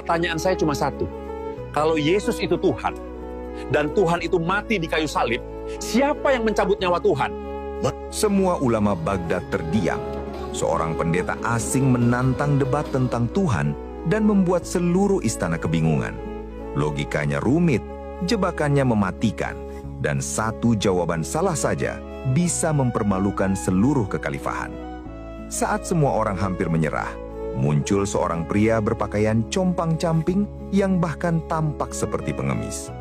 pertanyaan saya cuma satu. Kalau Yesus itu Tuhan, dan Tuhan itu mati di kayu salib, siapa yang mencabut nyawa Tuhan? Semua ulama Baghdad terdiam. Seorang pendeta asing menantang debat tentang Tuhan dan membuat seluruh istana kebingungan. Logikanya rumit, jebakannya mematikan, dan satu jawaban salah saja bisa mempermalukan seluruh kekhalifahan. Saat semua orang hampir menyerah, muncul seorang pria berpakaian compang-camping yang bahkan tampak seperti pengemis.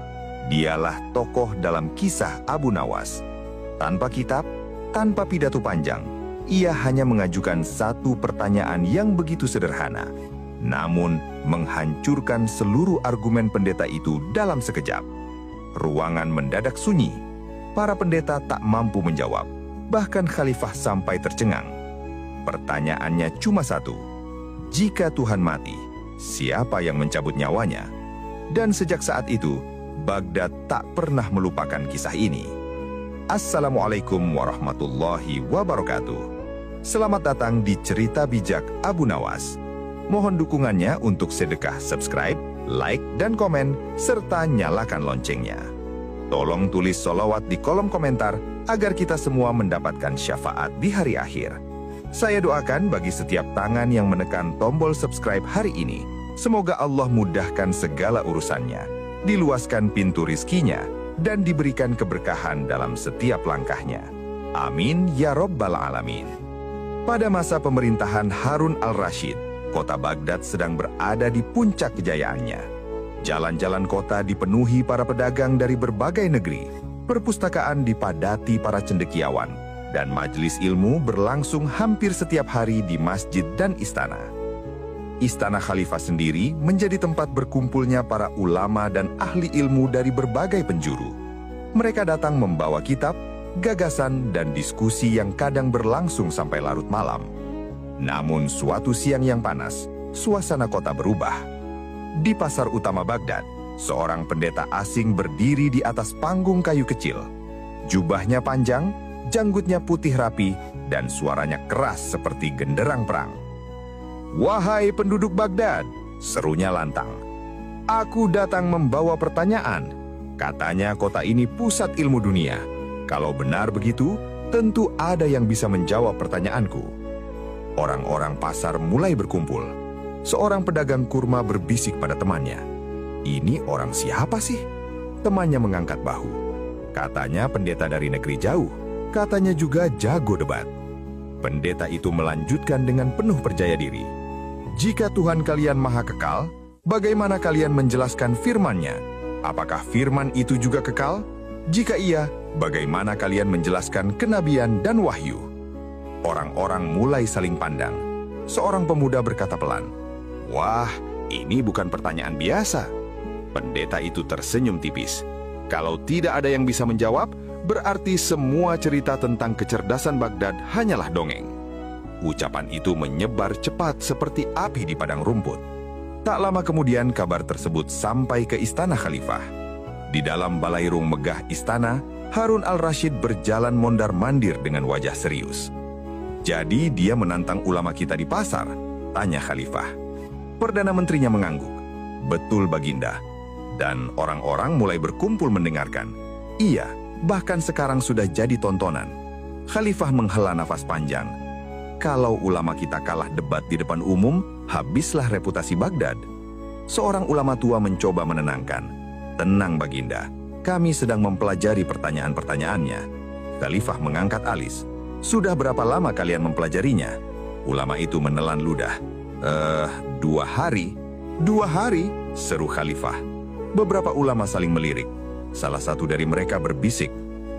Dialah tokoh dalam kisah Abu Nawas. Tanpa kitab, tanpa pidato panjang, ia hanya mengajukan satu pertanyaan yang begitu sederhana, namun menghancurkan seluruh argumen pendeta itu dalam sekejap. Ruangan mendadak sunyi. Para pendeta tak mampu menjawab, bahkan khalifah sampai tercengang. Pertanyaannya cuma satu. Jika Tuhan mati, siapa yang mencabut nyawanya? Dan sejak saat itu, Baghdad tak pernah melupakan kisah ini. Assalamualaikum warahmatullahi wabarakatuh. Selamat datang di Cerita Bijak Abu Nawas. Mohon dukungannya untuk sedekah subscribe, like, dan komen, serta nyalakan loncengnya. Tolong tulis sholawat di kolom komentar agar kita semua mendapatkan syafaat di hari akhir. Saya doakan bagi setiap tangan yang menekan tombol subscribe hari ini, semoga Allah mudahkan segala urusannya, diluaskan pintu rizkinya, dan diberikan keberkahan dalam setiap langkahnya. Amin ya Rabbal Alamin. Pada masa pemerintahan Harun al-Rashid, kota Baghdad sedang berada di puncak kejayaannya. Jalan-jalan kota dipenuhi para pedagang dari berbagai negeri, perpustakaan dipadati para cendekiawan, dan majelis ilmu berlangsung hampir setiap hari di masjid dan istana. Istana Khalifah sendiri menjadi tempat berkumpulnya para ulama dan ahli ilmu dari berbagai penjuru. Mereka datang membawa kitab, gagasan, dan diskusi yang kadang berlangsung sampai larut malam. Namun suatu siang yang panas, suasana kota berubah. Di pasar utama Baghdad, seorang pendeta asing berdiri di atas panggung kayu kecil. Jubahnya panjang, janggutnya putih rapi, dan suaranya keras seperti genderang perang. "Wahai penduduk Baghdad," serunya lantang. "Aku datang membawa pertanyaan. Katanya kota ini pusat ilmu dunia. Kalau benar begitu, tentu ada yang bisa menjawab pertanyaanku." Orang-orang pasar mulai berkumpul. Seorang pedagang kurma berbisik pada temannya. "Ini orang siapa sih?" Temannya mengangkat bahu. "Katanya pendeta dari negeri jauh. Katanya juga jago debat." Pendeta itu melanjutkan dengan penuh percaya diri. "Jika Tuhan kalian maha kekal, bagaimana kalian menjelaskan firman-Nya? Apakah firman itu juga kekal? Jika iya, bagaimana kalian menjelaskan kenabian dan wahyu?" Orang-orang mulai saling pandang. Seorang pemuda berkata pelan, "Wah, ini bukan pertanyaan biasa." Pendeta itu tersenyum tipis. "Kalau tidak ada yang bisa menjawab, berarti semua cerita tentang kecerdasan Baghdad hanyalah dongeng." Ucapan itu menyebar cepat seperti api di padang rumput. Tak lama kemudian kabar tersebut sampai ke istana khalifah. Di dalam balairung megah istana, Harun al-Rashid berjalan mondar-mandir dengan wajah serius. "Jadi dia menantang ulama kita di pasar?" tanya khalifah. Perdana Menterinya mengangguk. "Betul Baginda." Dan orang-orang mulai berkumpul mendengarkan. Iya, bahkan sekarang sudah jadi tontonan. Khalifah menghela nafas panjang. "Kalau ulama kita kalah debat di depan umum, habislah reputasi Baghdad." Seorang ulama tua mencoba menenangkan. "Tenang Baginda, kami sedang mempelajari pertanyaan-pertanyaannya." Khalifah mengangkat alis. "Sudah berapa lama kalian mempelajarinya?" Ulama itu menelan ludah. 2 hari." "2 hari?" seru Khalifah. Beberapa ulama saling melirik. Salah satu dari mereka berbisik,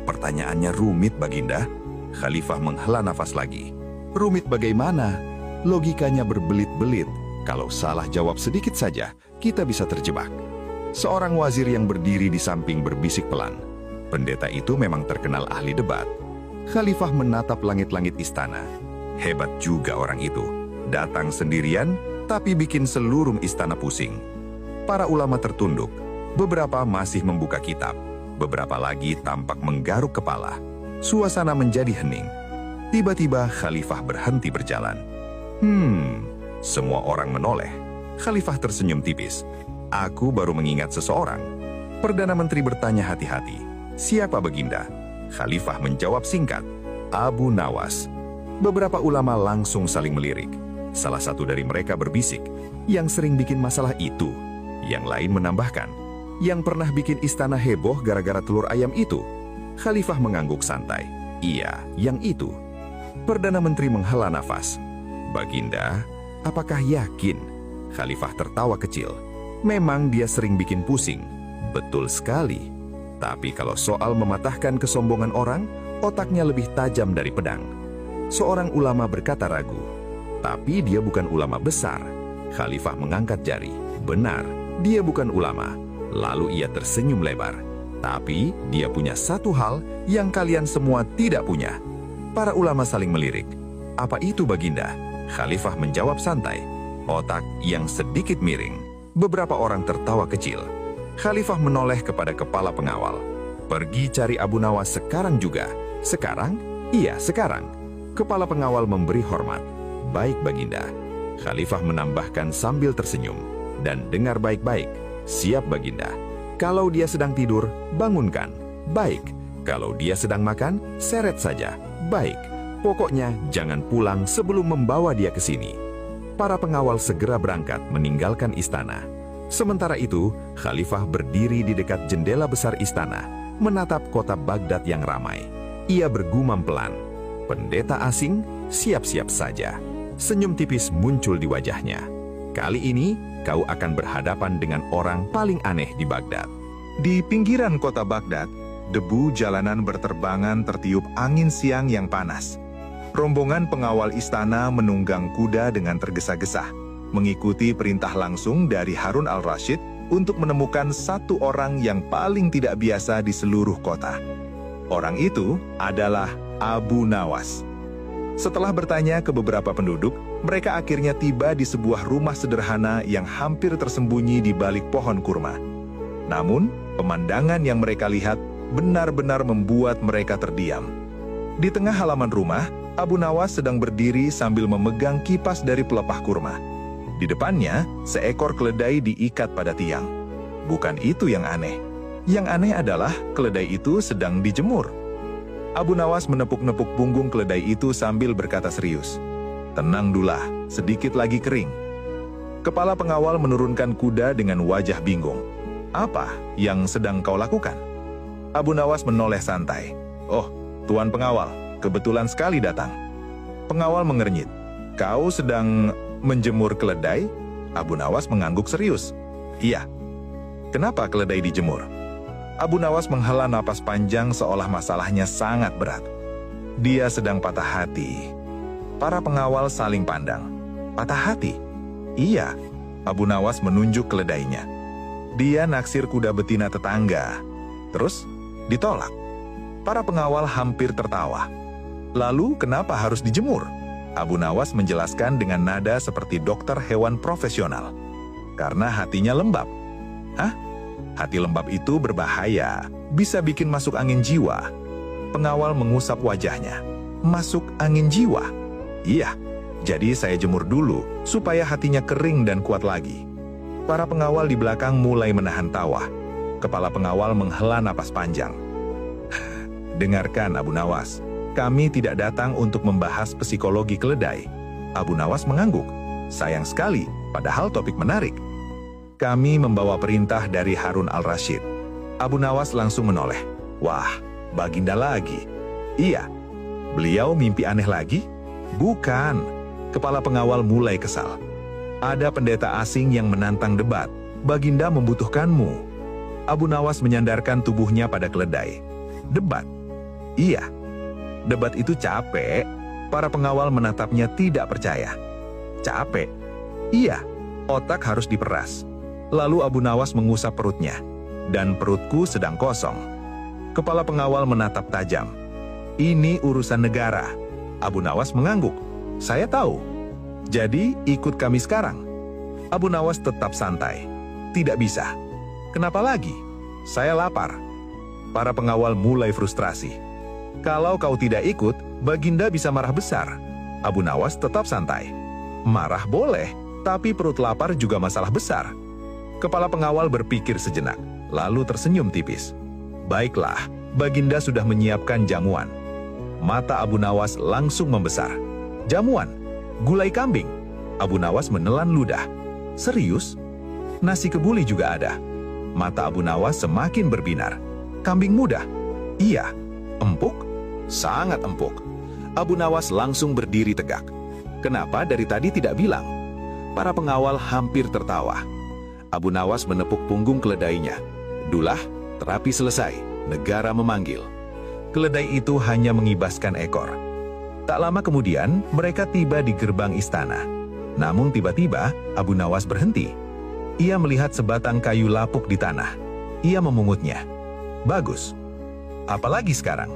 "Pertanyaannya rumit Baginda." Khalifah menghela nafas lagi. "Rumit bagaimana? Logikanya berbelit-belit. Kalau salah jawab sedikit saja, kita bisa terjebak." Seorang wazir yang berdiri di samping berbisik pelan. Pendeta itu memang terkenal ahli debat. Khalifah menatap langit-langit istana. Hebat juga orang itu. Datang sendirian, tapi bikin seluruh istana pusing. Para ulama tertunduk. Beberapa masih membuka kitab. Beberapa lagi tampak menggaruk kepala. Suasana menjadi hening. Tiba-tiba Khalifah berhenti berjalan. Semua orang menoleh. Khalifah tersenyum tipis. Aku baru mengingat seseorang. Perdana Menteri bertanya hati-hati. Siapa Baginda? Khalifah menjawab singkat. Abu Nawas. Beberapa ulama langsung saling melirik. Salah satu dari mereka berbisik. Yang sering bikin masalah itu. Yang lain menambahkan. Yang pernah bikin istana heboh gara-gara telur ayam itu. Khalifah mengangguk santai. Iya, yang itu. Perdana Menteri menghela nafas. Baginda, apakah yakin? Khalifah tertawa kecil. Memang dia sering bikin pusing. Betul sekali. Tapi kalau soal mematahkan kesombongan orang, otaknya lebih tajam dari pedang. Seorang ulama berkata ragu. Tapi dia bukan ulama besar. Khalifah mengangkat jari. Benar, dia bukan ulama. Lalu ia tersenyum lebar. Tapi dia punya satu hal yang kalian semua tidak punya. Para ulama saling melirik. Apa itu Baginda? Khalifah menjawab santai. Otak yang sedikit miring. Beberapa orang tertawa kecil. Khalifah menoleh kepada kepala pengawal. Pergi cari Abu Nawas sekarang juga. Sekarang? Iya, sekarang. Kepala pengawal memberi hormat. Baik Baginda. Khalifah menambahkan sambil tersenyum. Dan dengar baik-baik. Siap Baginda. Kalau dia sedang tidur, bangunkan. Baik. Kalau dia sedang makan, seret saja. Baik. Pokoknya jangan pulang sebelum membawa dia ke sini. Para pengawal segera berangkat meninggalkan istana. Sementara itu, Khalifah berdiri di dekat jendela besar istana, menatap kota Baghdad yang ramai. Ia bergumam pelan. Pendeta asing, siap-siap saja. Senyum tipis muncul di wajahnya. Kali ini, kau akan berhadapan dengan orang paling aneh di Baghdad. Di pinggiran kota Baghdad, debu jalanan berterbangan tertiup angin siang yang panas. Rombongan pengawal istana menunggang kuda dengan tergesa-gesa, mengikuti perintah langsung dari Harun al-Rashid untuk menemukan satu orang yang paling tidak biasa di seluruh kota. Orang itu adalah Abu Nawas. Setelah bertanya ke beberapa penduduk, mereka akhirnya tiba di sebuah rumah sederhana yang hampir tersembunyi di balik pohon kurma. Namun, pemandangan yang mereka lihat benar-benar membuat mereka terdiam. Di tengah halaman rumah, Abu Nawas sedang berdiri sambil memegang kipas dari pelepah kurma. Di depannya, seekor keledai diikat pada tiang. Bukan itu yang aneh. Yang aneh adalah keledai itu sedang dijemur. Abu Nawas menepuk-nepuk punggung keledai itu sambil berkata serius. Tenang Dullah, sedikit lagi kering. Kepala pengawal menurunkan kuda dengan wajah bingung. Apa yang sedang kau lakukan? Abu Nawas menoleh santai. Oh, Tuan Pengawal, kebetulan sekali datang. Pengawal mengernyit. Kau sedang menjemur keledai? Abu Nawas mengangguk serius. Iya. Kenapa keledai dijemur? Abu Nawas menghela napas panjang seolah masalahnya sangat berat. Dia sedang patah hati. Para pengawal saling pandang. Patah hati? Iya. Abu Nawas menunjuk keledainya. Dia naksir kuda betina tetangga. Terus ditolak. Para pengawal hampir tertawa. Lalu kenapa harus dijemur? Abu Nawas menjelaskan dengan nada seperti dokter hewan profesional. Karena hatinya lembab. Hah? Hati lembab itu berbahaya, bisa bikin masuk angin jiwa. Pengawal mengusap wajahnya. Masuk angin jiwa? Iya, jadi saya jemur dulu, supaya hatinya kering dan kuat lagi. Para pengawal di belakang mulai menahan tawa. Kepala pengawal menghela napas panjang. Dengarkan Abu Nawas, kami tidak datang untuk membahas psikologi keledai. Abu Nawas mengangguk. Sayang sekali, padahal topik menarik. Kami membawa perintah dari Harun al-Rashid. Abu Nawas langsung menoleh. Wah, Baginda lagi. Iya. Beliau mimpi aneh lagi? Bukan. Kepala pengawal mulai kesal. Ada pendeta asing yang menantang debat. Baginda membutuhkanmu. Abu Nawas menyandarkan tubuhnya pada keledai. Debat? Iya. Debat itu capek. Para pengawal menatapnya tidak percaya. Capek? Iya. Otak harus diperas. Lalu Abu Nawas mengusap perutnya. Dan perutku sedang kosong. Kepala pengawal menatap tajam. Ini urusan negara. Abu Nawas mengangguk. Saya tahu. Jadi ikut kami sekarang. Abu Nawas tetap santai. Tidak bisa. Kenapa lagi? Saya lapar. Para pengawal mulai frustrasi. Kalau kau tidak ikut, Baginda bisa marah besar. Abu Nawas tetap santai. Marah boleh. Tapi perut lapar juga masalah besar. Kepala pengawal berpikir sejenak, lalu tersenyum tipis. Baiklah, Baginda sudah menyiapkan jamuan. Mata Abu Nawas langsung membesar. Jamuan? Gulai kambing? Abu Nawas menelan ludah. Serius? Nasi kebuli juga ada. Mata Abu Nawas semakin berbinar. Kambing muda? Iya. Empuk? Sangat empuk. Abu Nawas langsung berdiri tegak. Kenapa dari tadi tidak bilang? Para pengawal hampir tertawa. Abu Nawas menepuk punggung keledainya. Dulah, terapi selesai. Negara memanggil. Keledai itu hanya mengibaskan ekor. Tak lama kemudian, mereka tiba di gerbang istana. Namun tiba-tiba, Abu Nawas berhenti. Ia melihat sebatang kayu lapuk di tanah. Ia memungutnya. Bagus. Apalagi sekarang?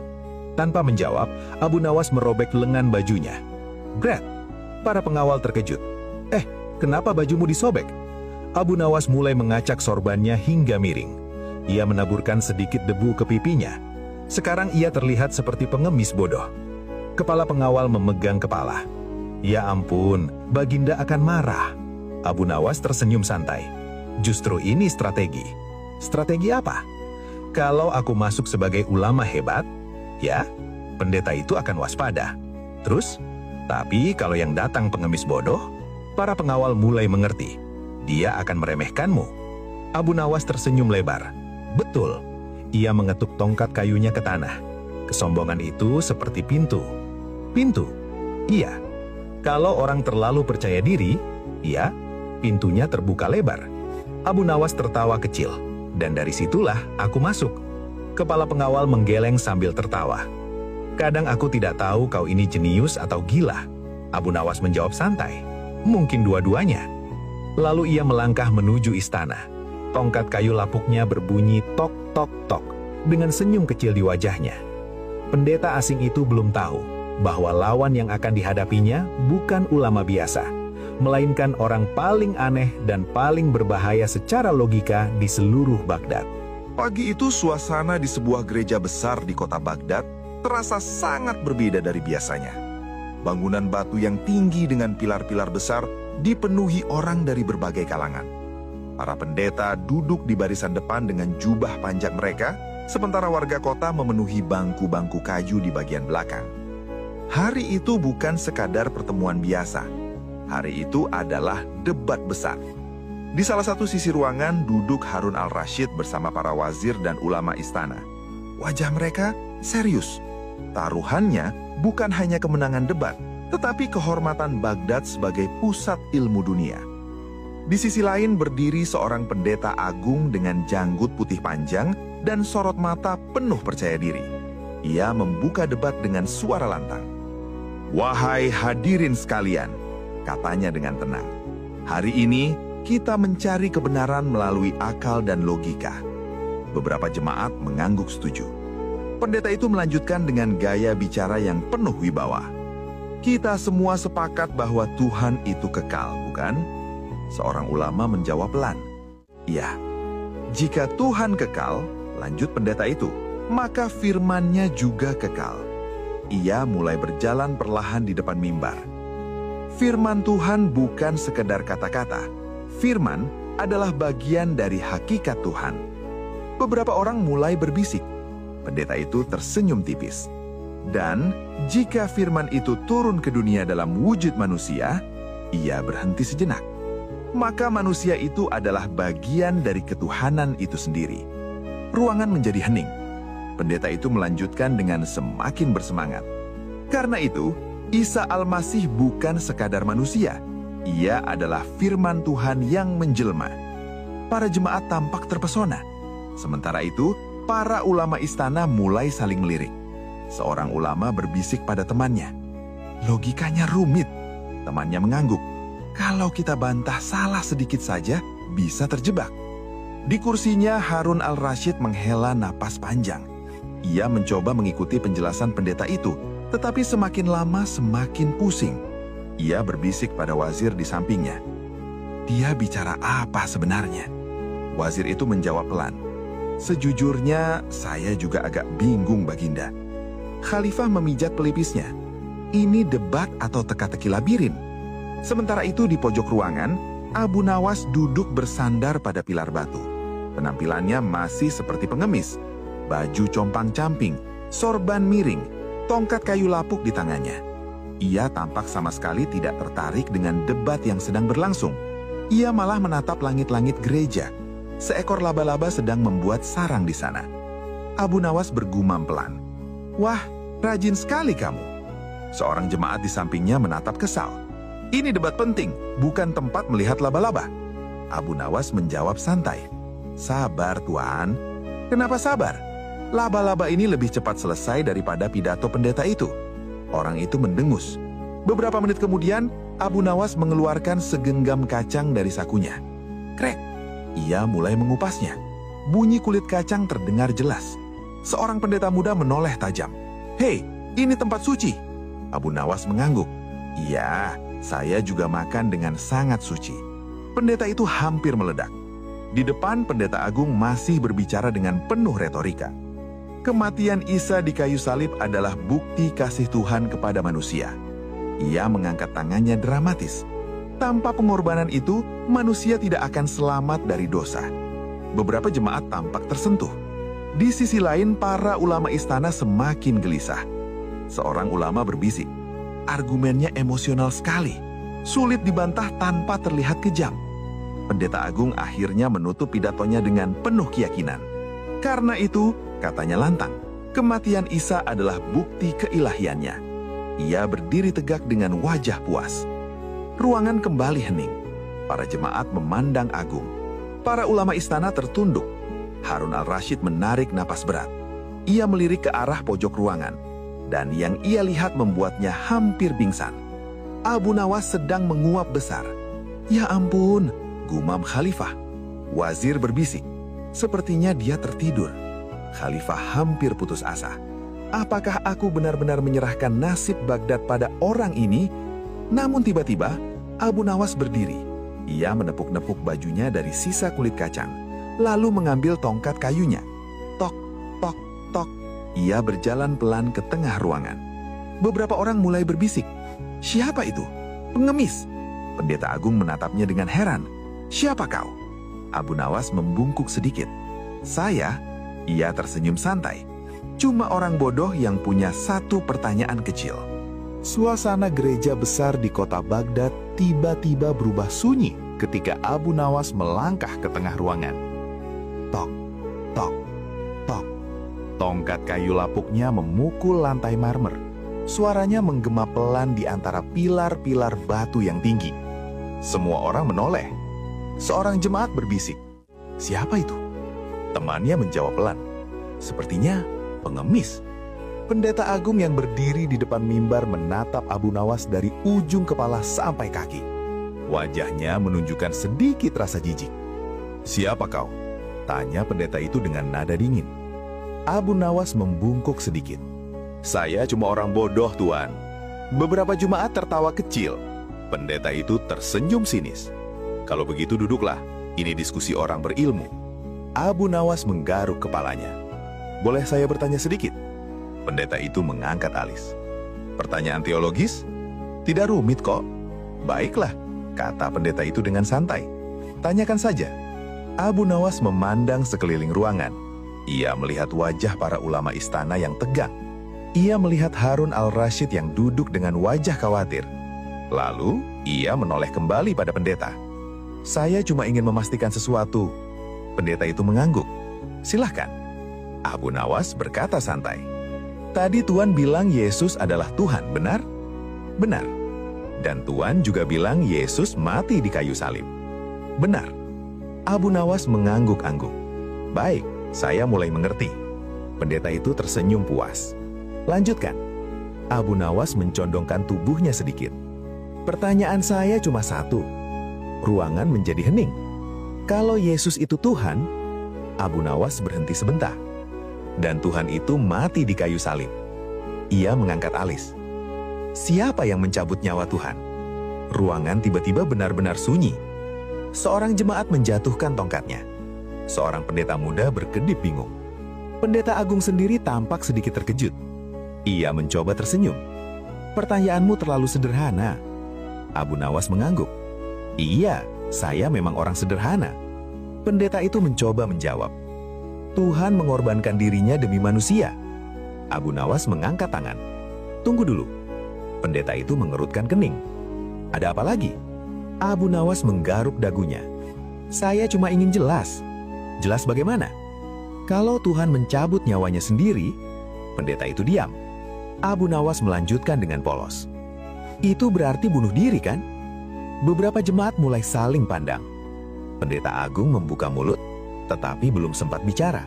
Tanpa menjawab, Abu Nawas merobek lengan bajunya. Brad, para pengawal terkejut. Kenapa bajumu disobek? Abu Nawas mulai mengacak sorbannya hingga miring. Ia menaburkan sedikit debu ke pipinya. Sekarang ia terlihat seperti pengemis bodoh. Kepala pengawal memegang kepala. Ya ampun, Baginda akan marah. Abu Nawas tersenyum santai. Justru ini strategi. Strategi apa? Kalau aku masuk sebagai ulama hebat, ya, pendeta itu akan waspada. Terus? Tapi kalau yang datang pengemis bodoh, para pengawal mulai mengerti. Dia akan meremehkanmu. Abu Nawas tersenyum lebar. Betul. Ia mengetuk tongkat kayunya ke tanah. Kesombongan itu seperti pintu. Pintu? Iya. Kalau orang terlalu percaya diri, ya, pintunya terbuka lebar. Abu Nawas tertawa kecil. Dan dari situlah aku masuk. Kepala pengawal menggeleng sambil tertawa. Kadang aku tidak tahu kau ini jenius atau gila. Abu Nawas menjawab santai. Mungkin dua-duanya. Lalu ia melangkah menuju istana. Tongkat kayu lapuknya berbunyi tok tok tok dengan senyum kecil di wajahnya. Pendeta asing itu belum tahu bahwa lawan yang akan dihadapinya bukan ulama biasa, melainkan orang paling aneh dan paling berbahaya secara logika di seluruh Baghdad. Pagi itu suasana di sebuah gereja besar di kota Baghdad terasa sangat berbeda dari biasanya. Bangunan batu yang tinggi dengan pilar-pilar besar dipenuhi orang dari berbagai kalangan. Para pendeta duduk di barisan depan dengan jubah panjang mereka, sementara warga kota memenuhi bangku-bangku kayu di bagian belakang. Hari itu bukan sekadar pertemuan biasa. Hari itu adalah debat besar. Di salah satu sisi ruangan duduk Harun al-Rashid bersama para wazir dan ulama istana. Wajah mereka serius. Taruhannya bukan hanya kemenangan debat, tetapi kehormatan Baghdad sebagai pusat ilmu dunia. Di sisi lain berdiri seorang pendeta agung dengan janggut putih panjang dan sorot mata penuh percaya diri. Ia membuka debat dengan suara lantang. "Wahai hadirin sekalian," katanya dengan tenang. "Hari ini kita mencari kebenaran melalui akal dan logika." Beberapa jemaat mengangguk setuju. Pendeta itu melanjutkan dengan gaya bicara yang penuh wibawa. "Kita semua sepakat bahwa Tuhan itu kekal, bukan?" Seorang ulama menjawab pelan. "Iya. Jika Tuhan kekal," lanjut pendeta itu, "maka firman-Nya juga kekal." Ia mulai berjalan perlahan di depan mimbar. Firman Tuhan bukan sekedar kata-kata. Firman adalah bagian dari hakikat Tuhan. Beberapa orang mulai berbisik. Pendeta itu tersenyum tipis. Dan jika firman itu turun ke dunia dalam wujud manusia, ia berhenti sejenak. Maka manusia itu adalah bagian dari ketuhanan itu sendiri. Ruangan menjadi hening. Pendeta itu melanjutkan dengan semakin bersemangat. Karena itu, Isa Al-Masih bukan sekadar manusia. Ia adalah firman Tuhan yang menjelma. Para jemaat tampak terpesona. Sementara itu, para ulama istana mulai saling melirik. Seorang ulama berbisik pada temannya. "Logikanya rumit." Temannya mengangguk. "Kalau kita bantah salah sedikit saja, bisa terjebak." Di kursinya, Harun al-Rashid menghela napas panjang. Ia mencoba mengikuti penjelasan pendeta itu, tetapi semakin lama semakin pusing. Ia berbisik pada wazir di sampingnya. "Dia bicara apa sebenarnya?" Wazir itu menjawab pelan. "Sejujurnya, saya juga agak bingung, Baginda." Khalifah memijat pelipisnya. "Ini debat atau teka-teki labirin?" Sementara itu di pojok ruangan, Abu Nawas duduk bersandar pada pilar batu. Penampilannya masih seperti pengemis. Baju compang-camping, sorban miring, tongkat kayu lapuk di tangannya. Ia tampak sama sekali tidak tertarik dengan debat yang sedang berlangsung. Ia malah menatap langit-langit gereja. Seekor laba-laba sedang membuat sarang di sana. Abu Nawas bergumam pelan. "Wah, rajin sekali kamu." Seorang jemaat di sampingnya menatap kesal. "Ini debat penting, bukan tempat melihat laba-laba." Abu Nawas menjawab santai. "Sabar, Tuan." "Kenapa sabar? Laba-laba ini lebih cepat selesai daripada pidato pendeta itu." Orang itu mendengus. Beberapa menit kemudian, Abu Nawas mengeluarkan segenggam kacang dari sakunya. Krek! Ia mulai mengupasnya. Bunyi kulit kacang terdengar jelas. Seorang pendeta muda menoleh tajam. "Hei, ini tempat suci." Abu Nawas mengangguk. "Iya, saya juga makan dengan sangat suci." Pendeta itu hampir meledak. Di depan pendeta agung masih berbicara dengan penuh retorika. Kematian Isa di kayu salib adalah bukti kasih Tuhan kepada manusia. Ia mengangkat tangannya dramatis. Tanpa pengorbanan itu, manusia tidak akan selamat dari dosa. Beberapa jemaat tampak tersentuh. Di sisi lain, para ulama istana semakin gelisah. Seorang ulama berbisik. Argumennya emosional sekali. Sulit dibantah tanpa terlihat kejam. Pendeta agung akhirnya menutup pidatonya dengan penuh keyakinan. Karena itu, katanya lantang, kematian Isa adalah bukti keilahiannya. Ia berdiri tegak dengan wajah puas. Ruangan kembali hening. Para jemaat memandang agung. Para ulama istana tertunduk. Harun al-Rashid menarik napas berat. Ia melirik ke arah pojok ruangan. Dan yang ia lihat membuatnya hampir pingsan. Abu Nawas sedang menguap besar. "Ya ampun," gumam Khalifah. Wazir berbisik. Sepertinya dia tertidur. Khalifah hampir putus asa. Apakah aku benar-benar menyerahkan nasib Baghdad pada orang ini? Namun tiba-tiba, Abu Nawas berdiri. Ia menepuk-nepuk bajunya dari sisa kulit kacang, lalu mengambil tongkat kayunya. Tok, tok, tok. Ia berjalan pelan ke tengah ruangan. Beberapa orang mulai berbisik. "Siapa itu? Pengemis." Pendeta agung menatapnya dengan heran. "Siapa kau?" Abu Nawas membungkuk sedikit. "Saya?" Ia tersenyum santai. "Cuma orang bodoh yang punya satu pertanyaan kecil." Suasana gereja besar di kota Baghdad tiba-tiba berubah sunyi ketika Abu Nawas melangkah ke tengah ruangan. Tok, tok, tok. Tongkat kayu lapuknya memukul lantai marmer. Suaranya menggema pelan di antara pilar-pilar batu yang tinggi. Semua orang menoleh. Seorang jemaat berbisik, "Siapa itu?" Temannya menjawab pelan, "Sepertinya pengemis." Pendeta agung yang berdiri di depan mimbar menatap Abu Nawas dari ujung kepala sampai kaki. Wajahnya menunjukkan sedikit rasa jijik. "Siapa kau?" tanya pendeta itu dengan nada dingin. Abu Nawas membungkuk sedikit. "Saya cuma orang bodoh, Tuan." Beberapa jemaat tertawa kecil. Pendeta itu tersenyum sinis. "Kalau begitu duduklah, ini diskusi orang berilmu." Abu Nawas menggaruk kepalanya. "Boleh saya bertanya sedikit?" Pendeta itu mengangkat alis. "Pertanyaan teologis? Tidak rumit kok." "Baiklah," kata pendeta itu dengan santai. "Tanyakan saja." Abu Nawas memandang sekeliling ruangan. Ia melihat wajah para ulama istana yang tegang. Ia melihat Harun al-Rashid yang duduk dengan wajah khawatir. Lalu, ia menoleh kembali pada pendeta. "Saya cuma ingin memastikan sesuatu." Pendeta itu mengangguk. "Silahkan." Abu Nawas berkata santai. "Tadi Tuan bilang Yesus adalah Tuhan, benar?" "Benar." "Dan Tuan juga bilang Yesus mati di kayu salib." "Benar." Abu Nawas mengangguk-angguk. "Baik, saya mulai mengerti." Pendeta itu tersenyum puas. "Lanjutkan." Abu Nawas mencondongkan tubuhnya sedikit. "Pertanyaan saya cuma satu." Ruangan menjadi hening. "Kalau Yesus itu Tuhan," Abu Nawas berhenti sebentar. "Dan Tuhan itu mati di kayu salib." Ia mengangkat alis. "Siapa yang mencabut nyawa Tuhan?" Ruangan tiba-tiba benar-benar sunyi. Seorang jemaat menjatuhkan tongkatnya. Seorang pendeta muda berkedip bingung. Pendeta agung sendiri tampak sedikit terkejut. Ia mencoba tersenyum. "Pertanyaanmu terlalu sederhana." Abu Nawas mengangguk. Iya, saya memang orang sederhana. Pendeta itu mencoba menjawab. Tuhan mengorbankan dirinya demi manusia. Abu Nawas mengangkat tangan. Tunggu dulu. Pendeta itu mengerutkan kening. Ada apa lagi? Abu Nawas menggaruk dagunya. Saya cuma ingin jelas. Jelas bagaimana? Kalau Tuhan mencabut nyawanya sendiri, pendeta itu diam. Abu Nawas melanjutkan dengan polos. Itu berarti bunuh diri kan? Beberapa jemaat mulai saling pandang. Pendeta agung membuka mulut, tetapi belum sempat bicara.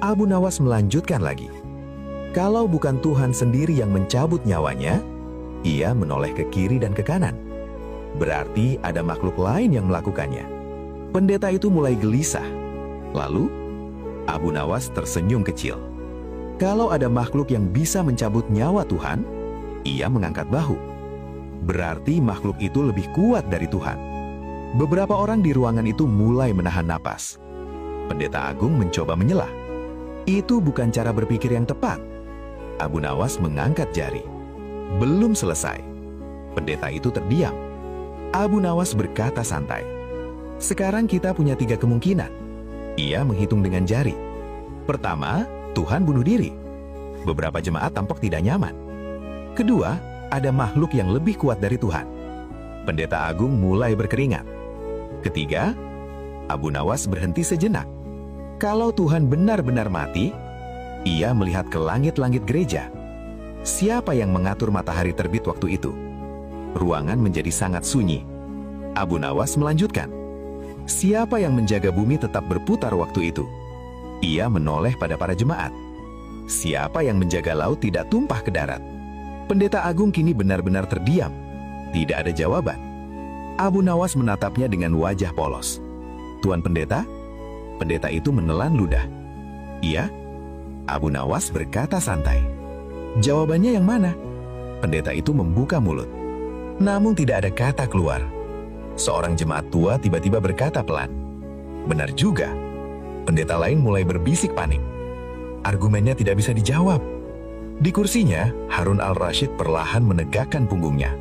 Abu Nawas melanjutkan lagi. Kalau bukan Tuhan sendiri yang mencabut nyawanya, ia menoleh ke kiri dan ke kanan. Berarti ada makhluk lain yang melakukannya. Pendeta itu mulai gelisah. Lalu, Abu Nawas tersenyum kecil. Kalau ada makhluk yang bisa mencabut nyawa Tuhan, ia mengangkat bahu. Berarti makhluk itu lebih kuat dari Tuhan. Beberapa orang di ruangan itu mulai menahan napas. Pendeta agung mencoba menyelah. Itu bukan cara berpikir yang tepat. Abu Nawas mengangkat jari. Belum selesai. Pendeta itu terdiam. Abu Nawas berkata santai. Sekarang kita punya 3 kemungkinan. Ia menghitung dengan jari. Pertama, Tuhan bunuh diri. Beberapa jemaat tampak tidak nyaman. Kedua, ada makhluk yang lebih kuat dari Tuhan. Pendeta agung mulai berkeringat. Ketiga, Abu Nawas berhenti sejenak. Kalau Tuhan benar-benar mati, ia melihat ke langit-langit gereja. Siapa yang mengatur matahari terbit waktu itu? Ruangan menjadi sangat sunyi. Abu Nawas melanjutkan. Siapa yang menjaga bumi tetap berputar waktu itu? Ia menoleh pada para jemaat. Siapa yang menjaga laut tidak tumpah ke darat? Pendeta agung kini benar-benar terdiam. Tidak ada jawaban. Abu Nawas menatapnya dengan wajah polos. Tuan pendeta? Pendeta itu menelan ludah. Iya? Abu Nawas berkata santai. Jawabannya yang mana? Pendeta itu membuka mulut. Namun tidak ada kata keluar. Seorang jemaat tua tiba-tiba berkata pelan. Benar juga. Pendeta lain mulai berbisik panik. Argumennya tidak bisa dijawab. Di kursinya, Harun al-Rashid perlahan menegakkan punggungnya.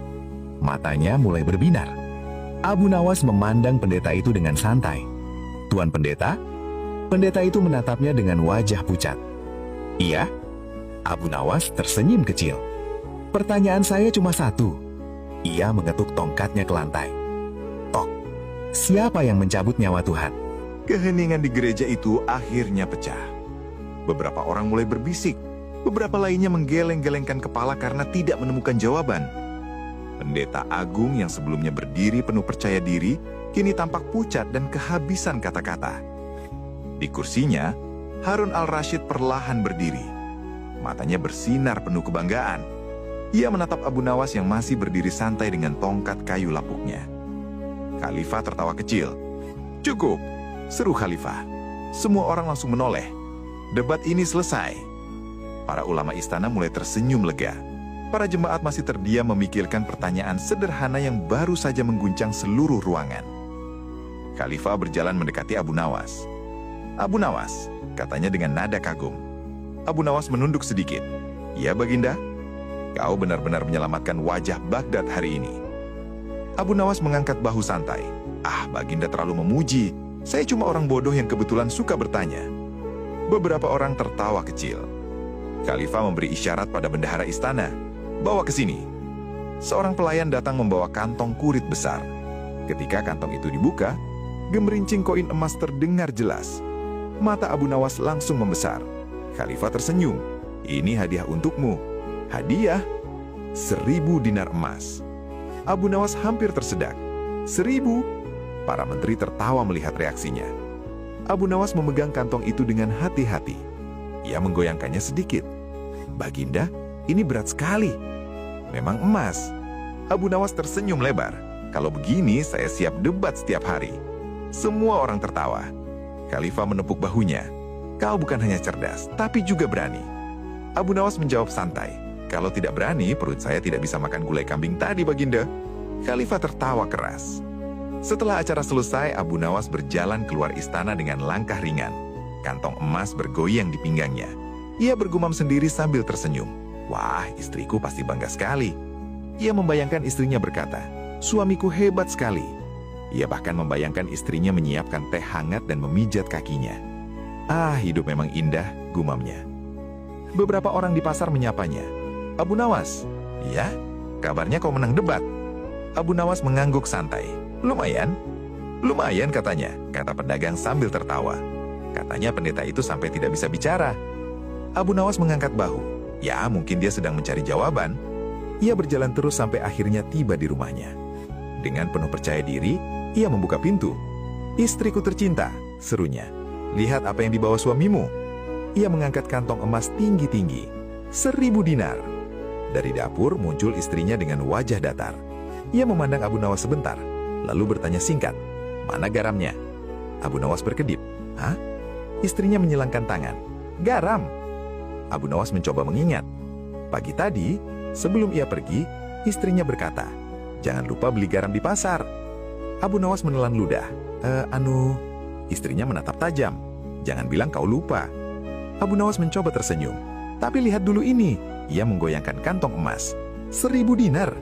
Matanya mulai berbinar. Abu Nawas memandang pendeta itu dengan santai. Tuan pendeta? Pendeta itu menatapnya dengan wajah pucat. Iya? Abu Nawas tersenyum kecil. Pertanyaan saya cuma satu. Ia mengetuk tongkatnya ke lantai. Tok, siapa yang mencabut nyawa Tuhan? Keheningan di gereja itu akhirnya pecah. Beberapa orang mulai berbisik. Beberapa lainnya menggeleng-gelengkan kepala karena tidak menemukan jawaban. Pendeta agung yang sebelumnya berdiri penuh percaya diri, kini tampak pucat dan kehabisan kata-kata. Di kursinya, Harun al-Rashid perlahan berdiri. Matanya bersinar penuh kebanggaan. Ia menatap Abu Nawas yang masih berdiri santai dengan tongkat kayu lapuknya. Khalifah tertawa kecil. Cukup, seru Khalifah. Semua orang langsung menoleh. Debat ini selesai. Para ulama istana mulai tersenyum lega. Para jemaat masih terdiam memikirkan pertanyaan sederhana yang baru saja mengguncang seluruh ruangan. Khalifah berjalan mendekati Abu Nawas. Abu Nawas, katanya dengan nada kagum. Abu Nawas menunduk sedikit. Ya Baginda, kau benar-benar menyelamatkan wajah Baghdad hari ini. Abu Nawas mengangkat bahu santai. Ah, Baginda terlalu memuji. Saya cuma orang bodoh yang kebetulan suka bertanya. Beberapa orang tertawa kecil. Khalifah memberi isyarat pada bendahara istana. Bawa ke sini. Seorang pelayan datang membawa kantong kurit besar. Ketika kantong itu dibuka, gemerincing koin emas terdengar jelas. Mata Abu Nawas langsung membesar. Khalifah tersenyum. Ini hadiah untukmu. Hadiah? 1000 dinar emas. Abu Nawas hampir tersedak. 1000? Para menteri tertawa melihat reaksinya. Abu Nawas memegang kantong itu dengan hati-hati. Ia menggoyangkannya sedikit. Baginda, ini berat sekali. Memang emas. Abu Nawas tersenyum lebar. Kalau begini, saya siap debat setiap hari. Semua orang tertawa. Khalifah menepuk bahunya. Kau bukan hanya cerdas, tapi juga berani. Abu Nawas menjawab santai. Kalau tidak berani, perut saya tidak bisa makan gulai kambing tadi, Baginda. Khalifah tertawa keras. Setelah acara selesai, Abu Nawas berjalan keluar istana dengan langkah ringan. Kantong emas bergoyang di pinggangnya. Ia bergumam sendiri sambil tersenyum. Wah, istriku pasti bangga sekali. Ia membayangkan istrinya berkata, Suamiku hebat sekali. Ia bahkan membayangkan istrinya menyiapkan teh hangat dan memijat kakinya. Ah, hidup memang indah, gumamnya. Beberapa orang di pasar menyapanya. Abu Nawas, ya, kabarnya kau menang debat. Abu Nawas mengangguk santai. Lumayan. Lumayan katanya, kata pedagang sambil tertawa. Katanya pendeta itu sampai tidak bisa bicara. Abu Nawas mengangkat bahu. Ya, mungkin dia sedang mencari jawaban. Ia berjalan terus sampai akhirnya tiba di rumahnya. Dengan penuh percaya diri, ia membuka pintu. Istriku tercinta, serunya. Lihat apa yang dibawa suamimu. Ia mengangkat kantong emas tinggi-tinggi. 1000 dinar. Dari dapur muncul istrinya dengan wajah datar. Ia memandang Abu Nawas sebentar, lalu bertanya singkat, mana garamnya? Abu Nawas berkedip. Hah? Istrinya menyilangkan tangan. Garam. Abu Nawas mencoba mengingat. Pagi tadi, sebelum ia pergi, istrinya berkata, jangan lupa beli garam di pasar. Abu Nawas menelan ludah. Istrinya menatap tajam. Jangan bilang kau lupa. Abu Nawas mencoba tersenyum. Tapi lihat dulu ini. Ia menggoyangkan kantong emas. 1000 dinar.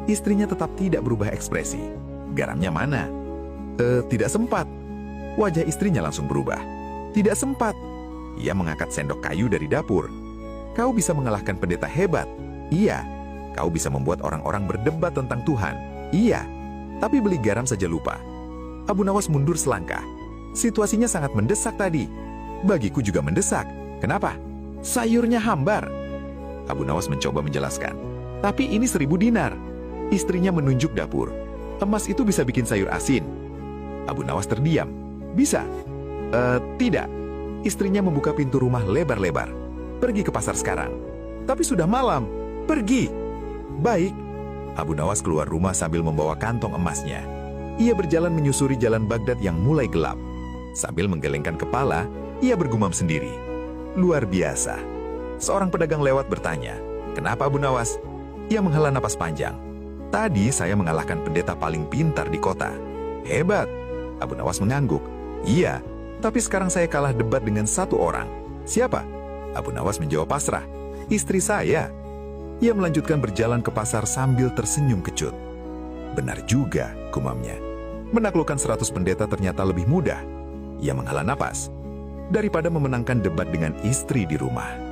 Istrinya tetap tidak berubah ekspresi. Garamnya mana? Tidak sempat. Wajah istrinya langsung berubah. Tidak sempat. Ia mengangkat sendok kayu dari dapur. Kau bisa mengalahkan pendeta hebat. Iya. Kau bisa membuat orang-orang berdebat tentang Tuhan. Iya. Tapi beli garam saja lupa. Abu Nawas mundur selangkah. Situasinya sangat mendesak tadi. Bagiku juga mendesak. Kenapa? Sayurnya hambar. Abu Nawas mencoba menjelaskan. Tapi ini 1000 dinar. Istrinya menunjuk dapur. Emas itu bisa bikin sayur asin. Abu Nawas terdiam. Bisa? Tidak. Istrinya membuka pintu rumah lebar-lebar. Pergi ke pasar sekarang. Tapi sudah malam. Pergi. Baik. Abu Nawas keluar rumah sambil membawa kantong emasnya. Ia berjalan menyusuri jalan Baghdad yang mulai gelap. Sambil menggelengkan kepala, ia bergumam sendiri. Luar biasa. Seorang pedagang lewat bertanya, kenapa Abu Nawas? Ia menghela napas panjang. Tadi saya mengalahkan pendeta paling pintar di kota. Hebat. Abu Nawas mengangguk. Iya, tapi sekarang saya kalah debat dengan satu orang. Siapa? Abu Nawas menjawab pasrah. Istri saya. Ia melanjutkan berjalan ke pasar sambil tersenyum kecut. Benar juga, gumamnya. Menaklukkan 100 pendeta ternyata lebih mudah. Ia menghela napas daripada memenangkan debat dengan istri di rumah.